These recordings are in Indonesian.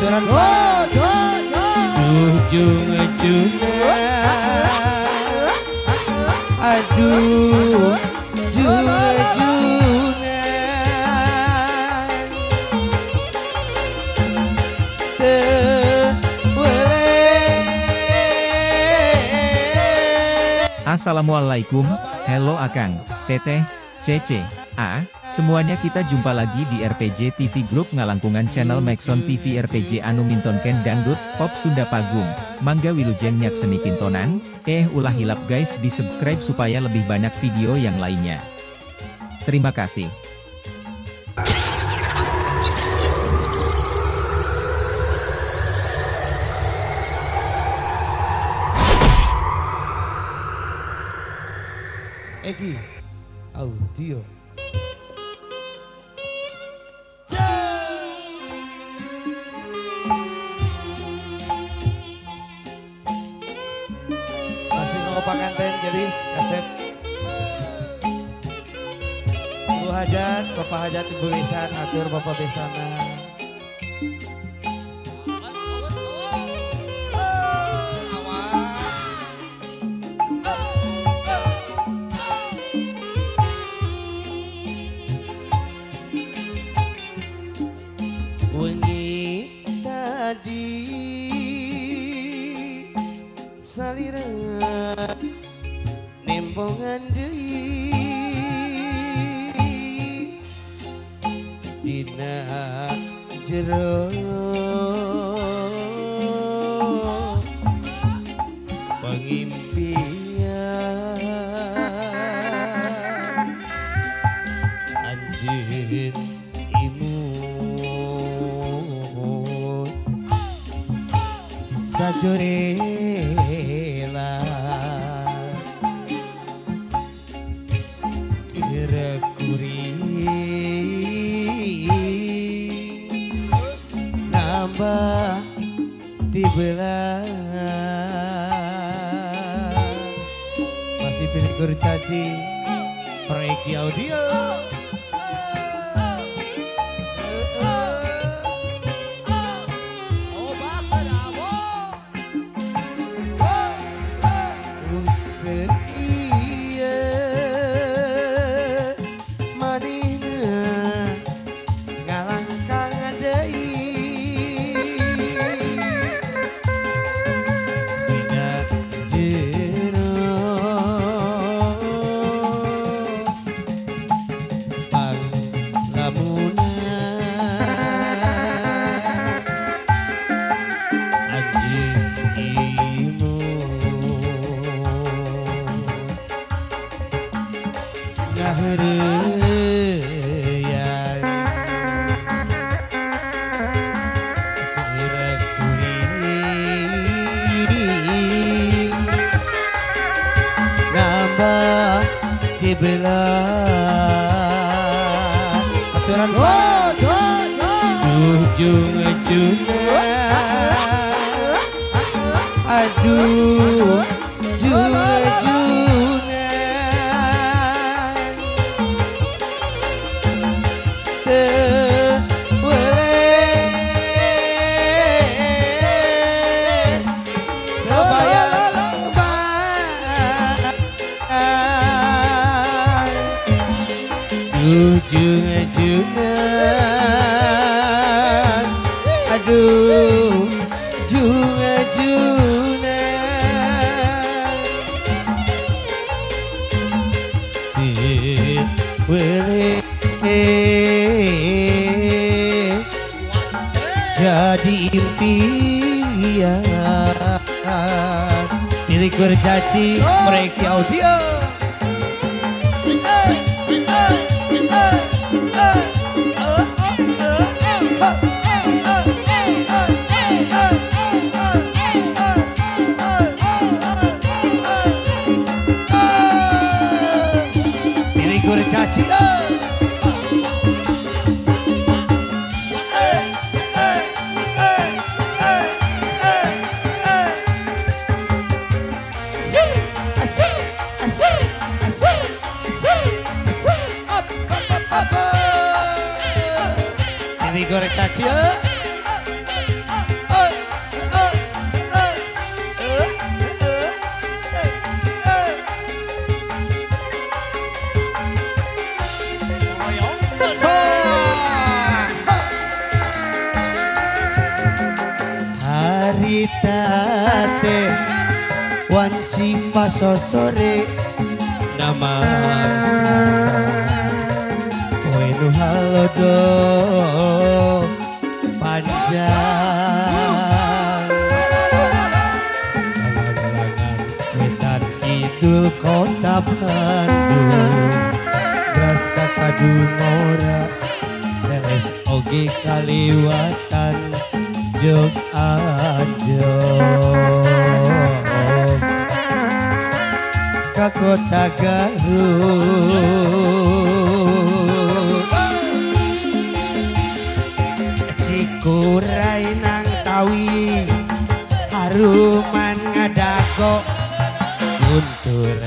aturan aduh Assalamualaikum, hello Akang, Teteh, Cece, semuanya kita jumpa lagi di RPG TV Group ngalangkungan channel Maxon TV RPG anu mintonken dangdut, pop Sunda Pagung, mangga wilujeng nyak seni pintonan, ulah hilap guys di subscribe supaya lebih banyak video yang lainnya. Terima kasih. Egi Audio masih ngelupakan ten gadis kaset Ibu Hajat, Bapak Hajat, Ibu Lisan, atur Bapak Besana. Wengi tadi salira nembongan deui dina jero pengimpian anjeun sajorela kuring nambah tibelah masih pilih caci Preki Audio. Nambah dibelah aturan aduh aduh jadi impian milik bercaci Preki Audio. Milik bercaci Harita teh wanci pasosore nama poe nu halodo panjang langan wetan kidul kota Bandung beras kakadungora teles oge kaliwatan jog anjong ka kota Garut Cikuray nang tawi haruman ngadago guntur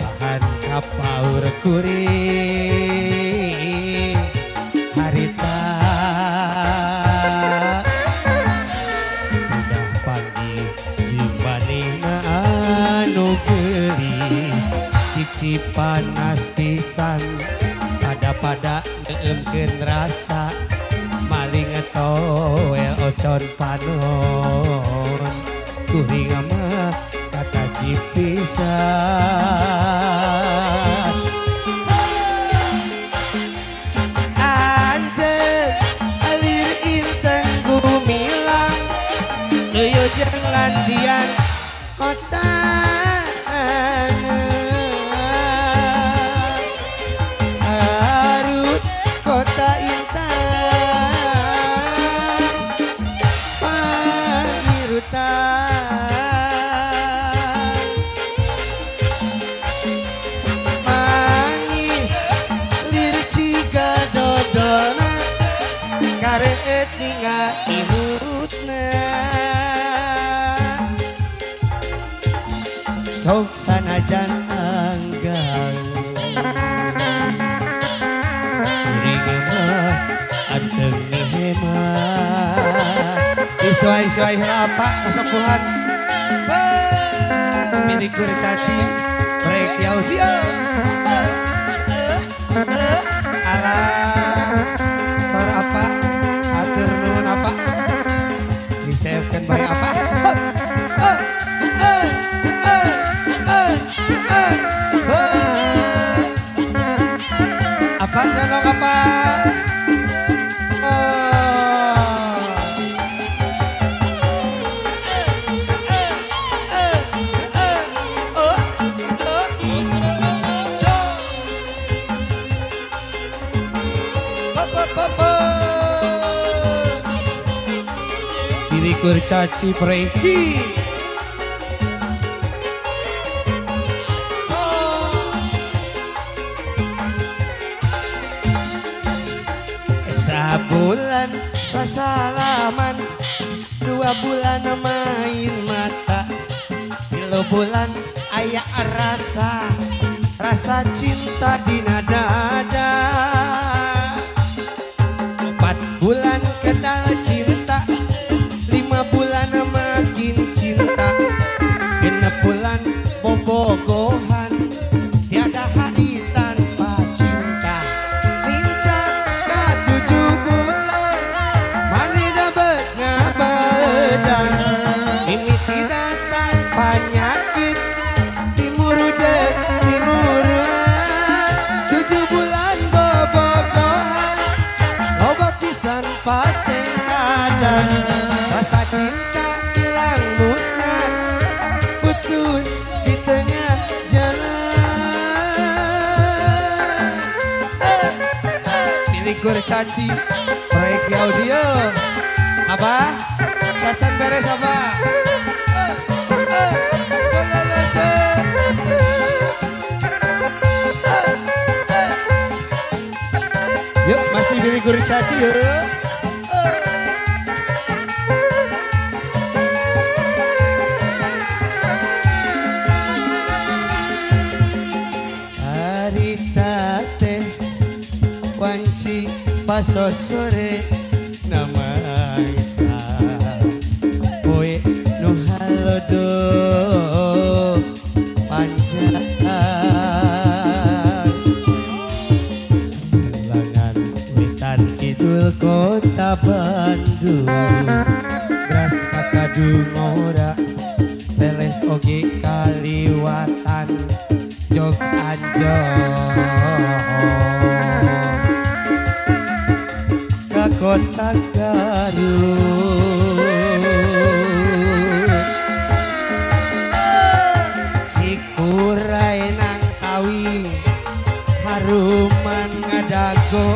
bahan kapaur kuring harita udah pagi jimbanina anu gelis cici panas pisan pada ngeemkeun rasa maling toel ocon panon kuring mah kata cipisan anjeun alir inten gumilang teu jeung landian kota Garut kota intan pangirutan manis lir ciga dodona kareut ningal imutna sok sanajan anggang kuring mah anteng hemat isuai apa kasepuhan milik kurcaci break audio ala sor apa atur nuhun apa diseupkeun bae apa apa nyonong apa Diri kurcaci Preki Sabulan sasalaman 2 bulan main mata 3 bulan aya rasa cinta dina dada 4 bulan kenal cinta 5 bulan makin cinta 6 bulan bobogohan tiada hari tanpa cinta lincah ka 7 bulan mani dapat ngabadan mimiti datang penyakit timuruan 7 bulan bobogohan loba pisan pacengadan rasa cinta hilang musnah putus di tengah jalan pilih kurcaci proyek audio apa kacan beres apa yuk masih pilih kurcaci yuk wanci pasosore nama isa poe nu halodo panjang lengan wetan kidul kota Bandung beras kadungora teles oge kaliwatan jog anjong ka kota Garut Cikuray nang Kawi haruman ngadago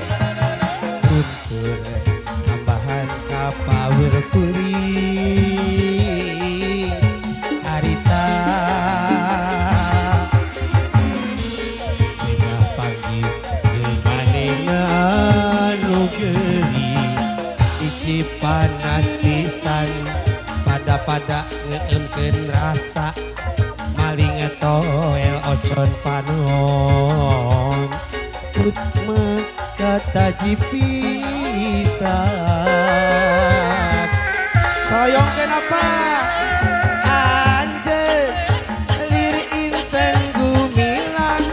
kuntur tambahan kapawur kuring harita tengah pagi jemanena nu gelis ici panas pisan pada ngeemkeun rasa maling etoel ocon panon utma kata jipisan toyong kenapa anjir lir inten gumilang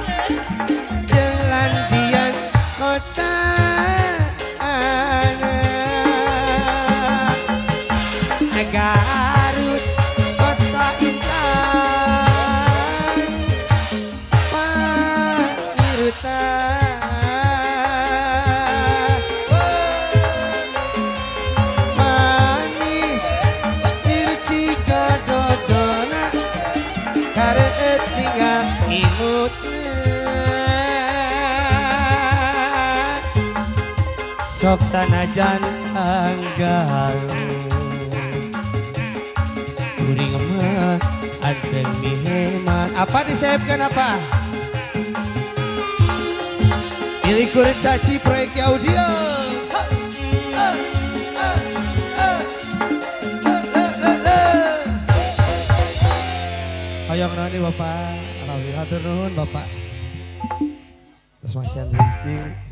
jeung landian kota Garut kota intan pangirutan manis ircika dodona kareut tinggal imutna sok sanajan anggal kuring mah anteng dihemat apa disebutkan apa pilih kuring caci proyek audio hayang nani bapak alhamdulillah hatur nuhun bapak terus masih rezeki